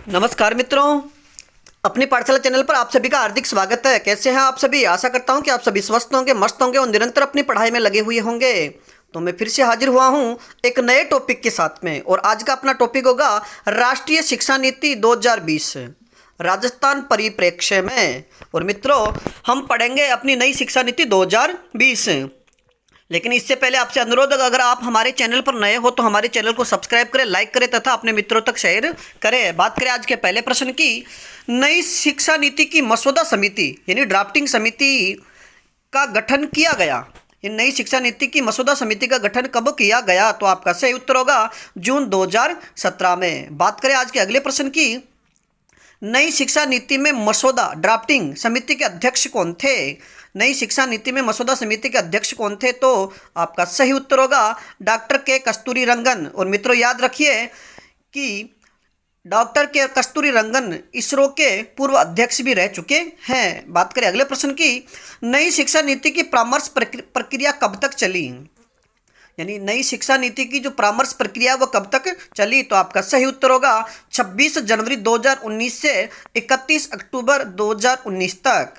नमस्कार मित्रों, अपनी पाठशाला चैनल पर आप सभी का हार्दिक स्वागत है। कैसे हैं आप सभी? आशा करता हूं कि आप सभी स्वस्थ होंगे, मस्त होंगे और निरंतर अपनी पढ़ाई में लगे हुए होंगे। तो मैं फिर से हाजिर हुआ हूं एक नए टॉपिक के साथ में, और आज का अपना टॉपिक होगा राष्ट्रीय शिक्षा नीति 2020 राजस्थान परिप्रेक्ष्य में। और मित्रों, हम पढ़ेंगे अपनी नई शिक्षा नीति 2020। लेकिन इससे पहले आपसे अनुरोध है, अगर आप हमारे चैनल पर नए हो तो हमारे चैनल को सब्सक्राइब करें, लाइक करें तथा अपने मित्रों तक शेयर करें। बात करें आज के पहले प्रश्न की। नई शिक्षा नीति की मसौदा समिति यानी ड्राफ्टिंग समिति का गठन किया गया। ये नई शिक्षा नीति की मसौदा समिति का गठन कब किया गया? तो आपका सही उत्तर होगा जून 2017 में। बात करें आज के अगले प्रश्न की। नई शिक्षा नीति में मसौदा ड्राफ्टिंग समिति के अध्यक्ष कौन थे? नई शिक्षा नीति में मसौदा समिति के अध्यक्ष कौन थे? तो आपका सही उत्तर होगा डॉक्टर के कस्तूरी रंगन। और मित्रों, याद रखिए कि डॉक्टर के कस्तूरी रंगन इसरो के पूर्व अध्यक्ष भी रह चुके हैं। बात करें अगले प्रश्न की। नई शिक्षा नीति की परामर्श प्रक्रिया कब तक चली? यानी नई शिक्षा नीति की जो परामर्श प्रक्रिया वो कब तक चली? तो आपका सही उत्तर होगा 26 जनवरी 2019 से 31 अक्टूबर 2019 तक।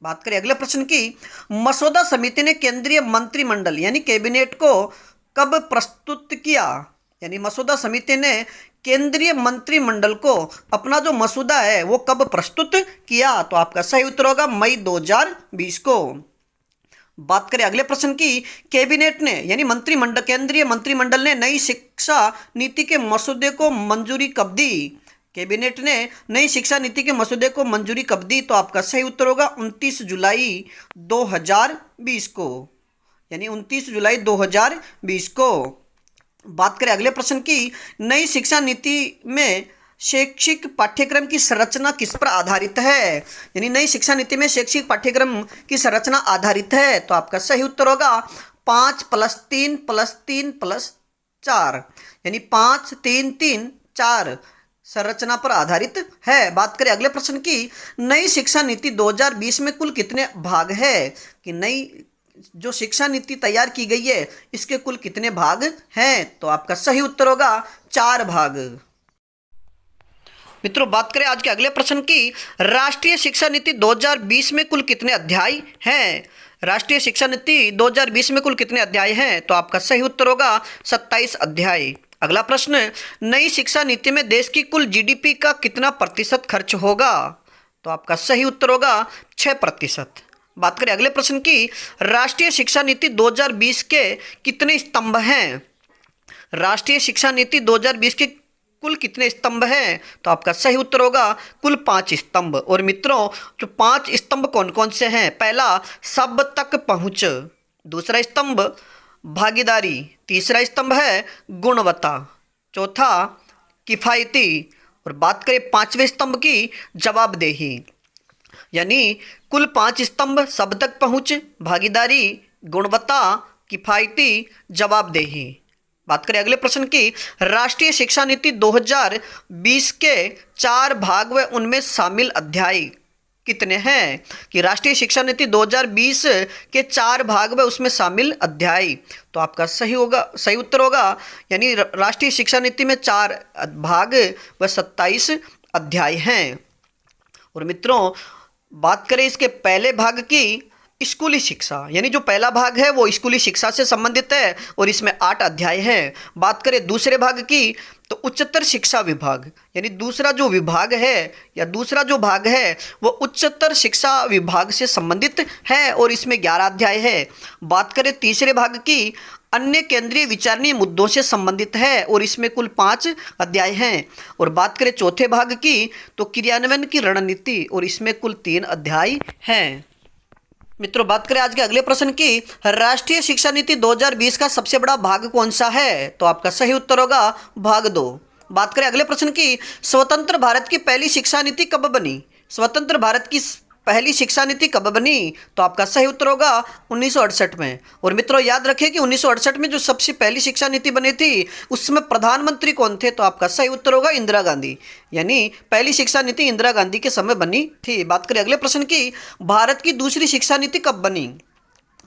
बात करें अगले प्रश्न की। मसौदा समिति ने केंद्रीय मंत्रिमंडल यानी कैबिनेट को कब प्रस्तुत किया? यानी मसौदा समिति ने केंद्रीय मंत्रिमंडल को अपना जो मसौदा है वो कब प्रस्तुत किया? तो आपका सही उत्तर होगा मई 2020 को। बात करें अगले प्रश्न की। कैबिनेट ने यानी मंत्रिमंडल केंद्रीय मंत्रिमंडल ने नई शिक्षा नीति के मसौदे को मंजूरी कब दी? कैबिनेट ने नई शिक्षा नीति के मसौदे को मंजूरी कब दी? तो आपका सही उत्तर होगा 29 जुलाई 2020 को, यानी 29 जुलाई 2020 को। बात करें अगले प्रश्न की। नई शिक्षा नीति में शैक्षिक पाठ्यक्रम की संरचना किस पर आधारित है? यानी नई शिक्षा नीति में शैक्षिक पाठ्यक्रम की संरचना आधारित है। तो आपका सही उत्तर होगा 5+3+3+4, यानी 5 3 3 4 संरचना पर आधारित है। बात करें अगले प्रश्न की। नई शिक्षा नीति 2020 में कुल कितने भाग है? कि नई जो शिक्षा नीति तैयार की गई है इसके कुल कितने भाग हैं? तो आपका सही उत्तर होगा 4 भाग। मित्रों, बात करें आज के अगले प्रश्न की। राष्ट्रीय शिक्षा नीति 2020 में कुल कितने अध्याय हैं? राष्ट्रीय शिक्षा नीति 2020 में कुल कितने अध्याय हैं? तो आपका सही उत्तर होगा 27 अध्याय। अगला प्रश्न। नई शिक्षा नीति में देश की कुल जीडीपी का कितना प्रतिशत खर्च होगा? तो आपका सही उत्तर होगा 6%। बात करें अगले प्रश्न की। राष्ट्रीय शिक्षा नीति 2020 के कितने स्तंभ हैं? राष्ट्रीय शिक्षा नीति 2020 के कुल कितने स्तंभ हैं? तो आपका सही उत्तर होगा कुल 5 स्तंभ। और मित्रों, जो 5 स्तंभ कौन कौन से हैं? पहला, सब तक पहुंच। दूसरा स्तंभ भागीदारी। तीसरा स्तंभ है गुणवत्ता। चौथा किफ़ायती। और बात करें 5वें स्तंभ की, जवाबदेही। यानी कुल 5 स्तंभ: सब तक पहुंच, भागीदारी, गुणवत्ता, किफ़ायती, जवाबदेही। बात करें अगले प्रश्न की। राष्ट्रीय शिक्षा नीति 2020 के 4 भाग व उनमें शामिल अध्याय कितने हैं? कि राष्ट्रीय शिक्षा नीति 2020 के 4 भाग व उसमें शामिल अध्याय। तो आपका सही उत्तर होगा, यानी राष्ट्रीय शिक्षा नीति में 4 भाग व 27 अध्याय हैं। और मित्रों, बात करें इसके पहले भाग की, स्कूली शिक्षा, यानी जो पहला भाग है वो स्कूली शिक्षा से संबंधित है और इसमें 8 अध्याय हैं। बात करें दूसरे भाग की, तो उच्चतर शिक्षा विभाग, यानी दूसरा जो विभाग है या दूसरा जो भाग है वो उच्चतर शिक्षा विभाग से संबंधित है और इसमें 11 अध्याय है। बात करें तीसरे भाग की, अन्य केंद्रीय विचारणीय मुद्दों से संबंधित है और इसमें कुल 5 अध्याय हैं। और बात करें चौथे भाग की, तो क्रियान्वयन की रणनीति, और इसमें कुल 3 अध्याय हैं। मित्रों, बात करें आज के अगले प्रश्न की। राष्ट्रीय शिक्षा नीति 2020 का सबसे बड़ा भाग कौन सा है? तो आपका सही उत्तर होगा भाग 2। बात करें अगले प्रश्न की। स्वतंत्र भारत की पहली शिक्षा नीति कब बनी? स्वतंत्र भारत की पहली शिक्षा नीति कब बनी? तो आपका सही उत्तर होगा 1968 में। और मित्रों, याद रखिए कि 1968 में जो सबसे पहली शिक्षा नीति बनी थी उसमें प्रधानमंत्री कौन थे? तो आपका सही उत्तर होगा इंदिरा गांधी, यानी पहली शिक्षा नीति इंदिरा गांधी के समय बनी थी। बात करें अगले प्रश्न की। भारत की दूसरी शिक्षा नीति कब बनी?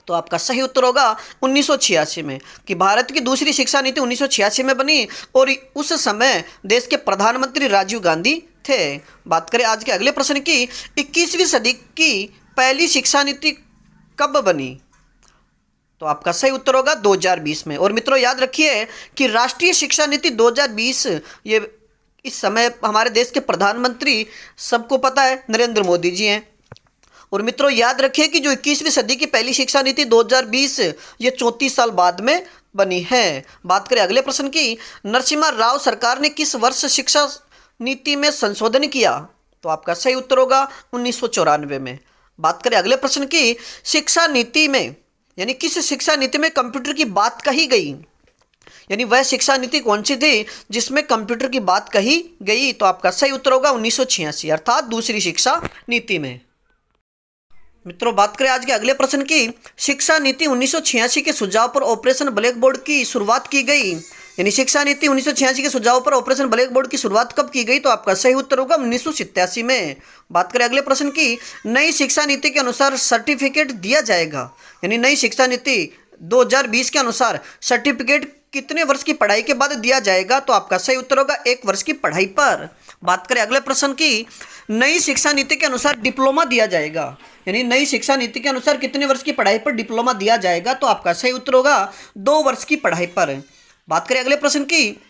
तो आपका सही उत्तर होगा 1986 में, कि भारत की दूसरी शिक्षा नीति 1986 में बनी और उस समय देश के प्रधानमंत्री राजीव गांधी थे। बात करें आज के अगले प्रश्न की, 21वीं सदी की पहली शिक्षा नीति कब बनी? तो आपका सही उत्तर होगा 2020 में। और मित्रों याद रखिए कि राष्ट्रीय शिक्षा नीति 2020 ये इस समय हमारे देश के प्रधानमंत्री सबको पता है नरेंद्र मोदी जी हैं। और मित्रों याद रखिए कि जो 21वीं सदी की पहली शिक्षा नीति 2020 ये 34 साल बाद में बनी है। बात करें अगले प्रश्न की, नरसिम्हा राव सरकार ने किस वर्ष शिक्षा नीति में संशोधन किया? तो आपका सही उत्तर होगा 1994 में। बात करें अगले प्रश्न की, शिक्षा नीति में यानी किस शिक्षा नीति में कंप्यूटर की बात कही गई? यानी वह शिक्षा नीति कौन सी थी जिसमें कंप्यूटर की बात कही गई? तो आपका सही उत्तर होगा 1986 अर्थात दूसरी शिक्षा नीति में। मित्रों बात करें आज के अगले प्रश्न की, शिक्षा नीति 1986 के सुझाव पर ऑपरेशन ब्लैक बोर्ड की शुरुआत की गई। यानी शिक्षा नीति 1986 के सुझाव पर ऑपरेशन ब्लैक बोर्ड की शुरुआत कब की गई? तो आपका सही उत्तर होगा 1987 में। बात करें अगले प्रश्न की, नई शिक्षा नीति के अनुसार सर्टिफिकेट दिया जाएगा। यानी नई शिक्षा नीति 2020 के अनुसार सर्टिफिकेट कितने वर्ष की पढ़ाई के बाद दिया जाएगा? तो आपका सही उत्तर होगा 1 वर्ष की पढ़ाई पर। बात करें अगले प्रश्न की, नई शिक्षा नीति के अनुसार डिप्लोमा दिया जाएगा। यानी नई शिक्षा नीति के अनुसार कितने वर्ष की पढ़ाई पर डिप्लोमा दिया जाएगा? तो आपका सही उत्तर होगा 2 वर्ष की पढ़ाई पर। बात करें अगले प्रश्न की,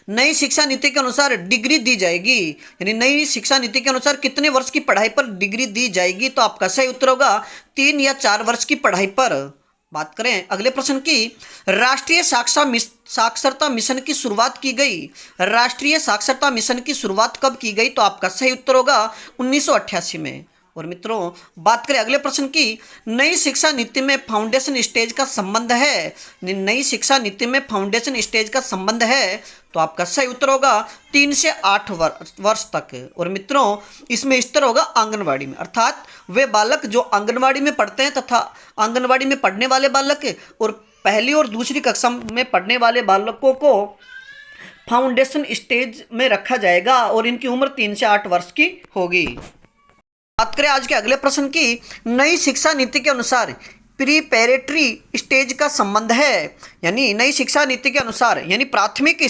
नई शिक्षा नीति के अनुसार डिग्री दी जाएगी। यानी नई शिक्षा नीति के अनुसार कितने वर्ष की पढ़ाई पर डिग्री दी जाएगी? तो आपका सही उत्तर होगा 3 या 4 वर्ष की पढ़ाई पर। बात करें अगले प्रश्न की, राष्ट्रीय साक्षरता मिशन की शुरुआत की गई। राष्ट्रीय साक्षरता मिशन की शुरुआत कब की गई? तो आपका सही उत्तर होगा 1988 में। और मित्रों बात करें अगले प्रश्न की, नई शिक्षा नीति में फाउंडेशन स्टेज का संबंध है। नई शिक्षा नीति में फाउंडेशन स्टेज का संबंध है। तो आपका सही उत्तर होगा 3 से 8 वर्ष तक। और मित्रों इसमें स्तर होगा आंगनवाड़ी में, अर्थात वे बालक जो आंगनवाड़ी में पढ़ते हैं तथा आंगनवाड़ी में पढ़ने वाले बालक और पहली और दूसरी कक्षा में पढ़ने वाले बालकों को फाउंडेशन स्टेज में रखा जाएगा और इनकी उम्र 3 से 8 वर्ष की होगी। बात करें आज के अगले प्रश्न की, नई शिक्षा नीति के अनुसार प्रीपैरेटरी स्टेज का संबंध है। यानी नई शिक्षा नीति के अनुसार यानी प्राथमिक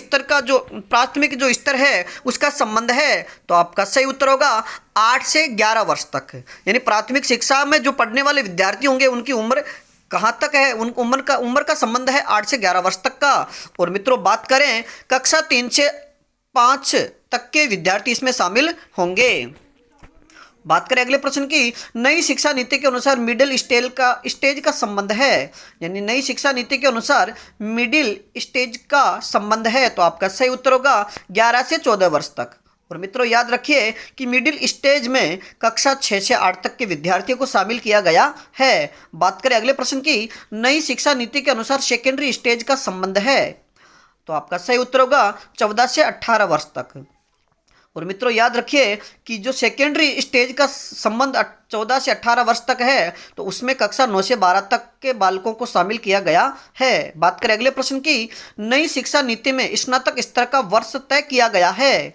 जो स्तर है उसका संबंध है। तो आपका सही उत्तर होगा 8 से 11 वर्ष तक। यानी प्राथमिक शिक्षा में जो पढ़ने वाले विद्यार्थी होंगे उनकी उम्र कहाँ तक है? उन उम्र का संबंध है 8 से 11 वर्ष तक का। और मित्रों बात करें कक्षा 3 से 5 तक के विद्यार्थी इसमें शामिल होंगे। बात करें अगले प्रश्न की, नई शिक्षा नीति के अनुसार मिडिल स्टेज का संबंध है। यानी नई शिक्षा नीति के अनुसार मिडिल स्टेज का संबंध है। तो आपका सही उत्तर होगा 11 से 14 वर्ष तक। और मित्रों याद रखिए कि मिडिल स्टेज में कक्षा 6 से 8 तक के विद्यार्थियों को शामिल किया गया है। बात करें अगले प्रश्न की, नई शिक्षा नीति के अनुसार सेकेंडरी स्टेज का संबंध है। तो आपका सही उत्तर होगा 14 से 18 वर्ष तक। और मित्रों याद रखिए कि जो सेकेंडरी स्टेज का संबंध 14 से 18 वर्ष तक है तो उसमें कक्षा 9 से 12 तक के बालकों को शामिल किया गया है। बात करें अगले प्रश्न की, नई शिक्षा नीति में स्नातक स्तर का वर्ष तय किया गया है।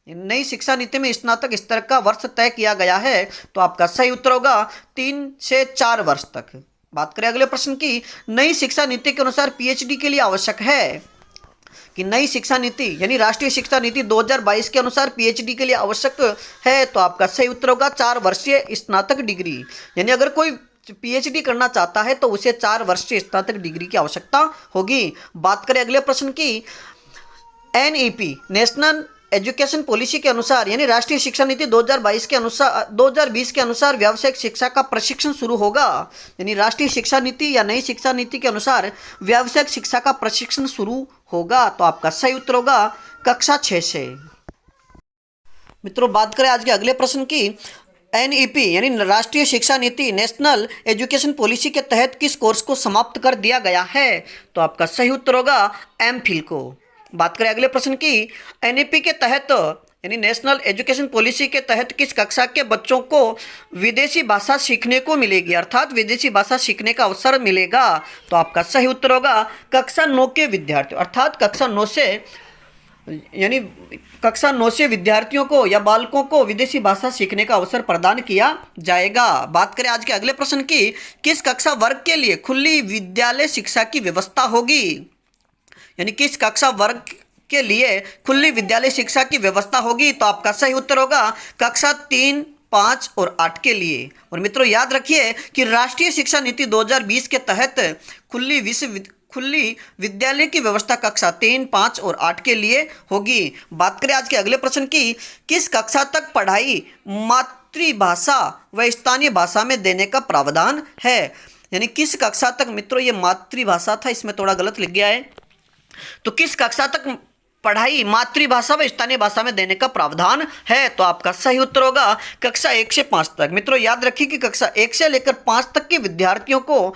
नई शिक्षा नीति में स्नातक स्तर का वर्ष तय किया गया है। तो आपका सही उत्तर होगा 3 से 4 वर्ष तक। बात करें अगले प्रश्न की, नई शिक्षा नीति के अनुसार पीएचडी के लिए आवश्यक है। कि नई शिक्षा नीति यानी राष्ट्रीय शिक्षा नीति 2022 के अनुसार पीएचडी के लिए आवश्यक है। तो आपका सही उत्तर होगा 4 वर्षीय स्नातक डिग्री। यानी अगर कोई पीएचडी करना चाहता है तो उसे 4 वर्षीय स्नातक डिग्री की आवश्यकता होगी। बात करें अगले प्रश्न की, एनईपी नेशनल एजुकेशन पॉलिसी के अनुसार यानी राष्ट्रीय शिक्षा नीति 2020 के अनुसार व्यावसायिक शिक्षा का प्रशिक्षण शुरू होगा। यानी राष्ट्रीय शिक्षा नीति या नई शिक्षा नीति के अनुसार व्यावसायिक शिक्षा का प्रशिक्षण शुरू होगा। तो आपका सही उत्तर होगा कक्षा 6 से। मित्रों बात करें आज के अगले प्रश्न की, एनईपी यानी राष्ट्रीय शिक्षा नीति नेशनल एजुकेशन पॉलिसी के तहत किस कोर्स को समाप्त कर दिया गया है? तो आपका सही उत्तर होगा एमफिल को। बात करें अगले प्रश्न की, एनईपी के तहत यानी नेशनल एजुकेशन पॉलिसी के तहत किस कक्षा के बच्चों को विदेशी भाषा सीखने को मिलेगी, अर्थात विदेशी भाषा सीखने का अवसर मिलेगा? तो आपका सही उत्तर होगा कक्षा 9 के विद्यार्थी, अर्थात कक्षा 9 से यानी कक्षा 9 से विद्यार्थियों को या बालकों को विदेशी भाषा सीखने का अवसर प्रदान किया जाएगा। बात करें आज के अगले प्रश्न की, किस कक्षा वर्ग के लिए खुली विद्यालय शिक्षा की व्यवस्था होगी? यानी किस कक्षा वर्ग के लिए खुली विद्यालय शिक्षा की व्यवस्था होगी? तो आपका सही उत्तर होगा कक्षा 3, 5 और 8 के लिए। और मित्रों याद रखिए कि राष्ट्रीय शिक्षा नीति 2020 के तहत खुली विद्यालय की व्यवस्था कक्षा 3, 5 और 8 के लिए होगी। बात करें आज के अगले प्रश्न की, किस कक्षा तक पढ़ाई मातृभाषा व स्थानीय भाषा में देने का प्रावधान है? यानी किस कक्षा तक, मित्रों ये मातृभाषा था, इसमें थोड़ा गलत लिख गया है, तो किस कक्षा तक पढ़ाई मातृभाषा व स्थानीय भाषा में देने का प्रावधान है? तो आपका सही उत्तर होगा कक्षा 1 से 5 तक। मित्रों याद रखिए कि कक्षा 1 से लेकर 5 तक के विद्यार्थियों को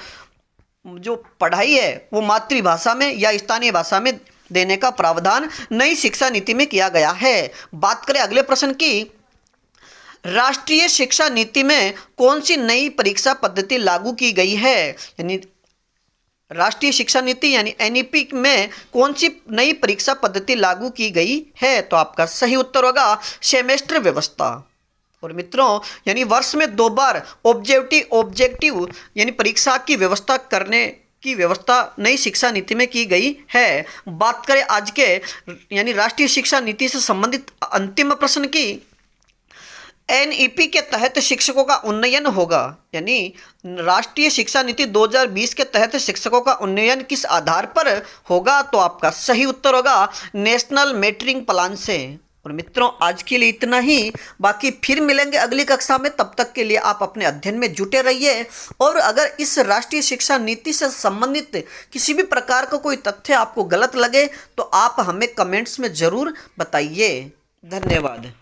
जो पढ़ाई है वो मातृभाषा में या स्थानीय भाषा में देने का प्रावधान नई शिक्षा नीति में किया गया है। बात करें अगले प्रश्न की, राष्ट्रीय शिक्षा नीति में कौन सी नई परीक्षा पद्धति लागू की गई है? यानी राष्ट्रीय शिक्षा नीति यानी एनईपी में कौन सी नई परीक्षा पद्धति लागू की गई है? तो आपका सही उत्तर होगा सेमेस्टर व्यवस्था। और मित्रों यानी वर्ष में 2 बार ऑब्जेक्टिव यानी परीक्षा की व्यवस्था करने की व्यवस्था नई शिक्षा नीति में की गई है। बात करें आज के यानी राष्ट्रीय शिक्षा नीति से संबंधित अंतिम प्रश्न की, एनईपी के तहत शिक्षकों का उन्नयन होगा। यानी राष्ट्रीय शिक्षा नीति 2020 के तहत शिक्षकों का उन्नयन किस आधार पर होगा? तो आपका सही उत्तर होगा नेशनल मेटरिंग प्लान से। और मित्रों आज के लिए इतना ही, बाकी फिर मिलेंगे अगली कक्षा में। तब तक के लिए आप अपने अध्ययन में जुटे रहिए। और अगर इस राष्ट्रीय शिक्षा नीति से संबंधित किसी भी प्रकार का कोई तथ्य आपको गलत लगे तो आप हमें कमेंट्स में ज़रूर बताइए। धन्यवाद।